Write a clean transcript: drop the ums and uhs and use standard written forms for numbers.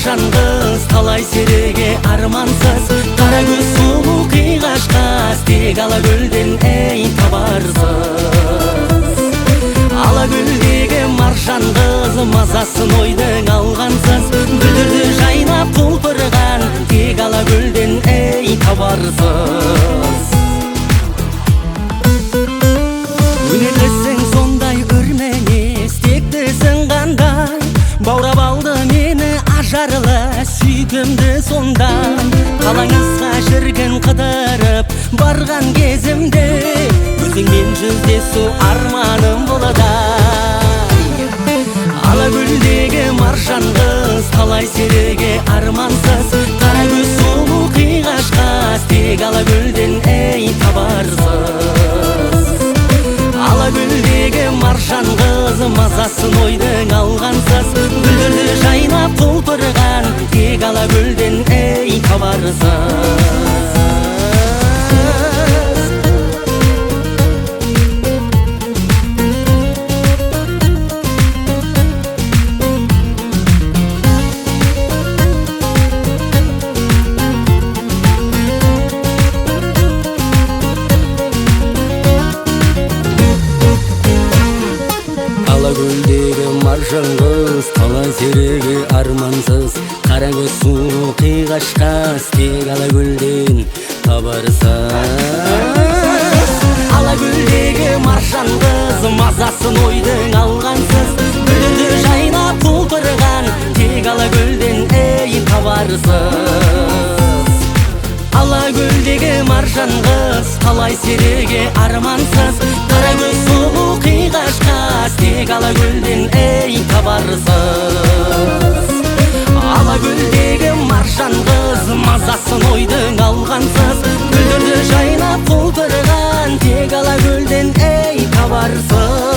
маржан қыз, талай сереге армансыз, қара көз сұлу қиғаш қыз, тек Алакөлден ей табарсыз. Алакөлдегі маржан қыз, мазасын ойдың алғансыз, гүлдерді жайнап құлпырған, тек Алакөлден ей табарсыз. Өнерлісің сондай өрменес, тектісің қандай, баурап алды мені ажарлы сүйкімді сондай. Қалаңызға шіркін қыдырып барған кезімде, өзіңмен жүздесу арманым боладай. Алакөлдегі маржан қыз, талай сереге армансыз, қара көз сұлу қиғаш қыз, тек Алакөлден ей табарсыз. Алакөлдегі маржан қыз, мазасын ойдың алғансыз, гүлдерді жайнап құлпырған, тек Алакөлден ей табарсыз. Алакөлдегі маржан қыз, талай сереге армансыз, қара көз сұлу қиғаш қыз, тек Алакөлден табарсыз. Алакөлдегі маржан қыз, мазасын ойдың алғансыз, гүлдерді жайнап құлпырған, тек Алакөлден ей табарсыз. Алакөлдегі маржан қыз, талай сереге армансыз, қара көз сұлу қиғаш қыз, тек Алакөлден ей табарсыз. Алакөлдегі маржан қыз, мазасын ойдың алғансыз, гүлдерді жайнап құлпырған, тек Алакөлден ей табарсыз.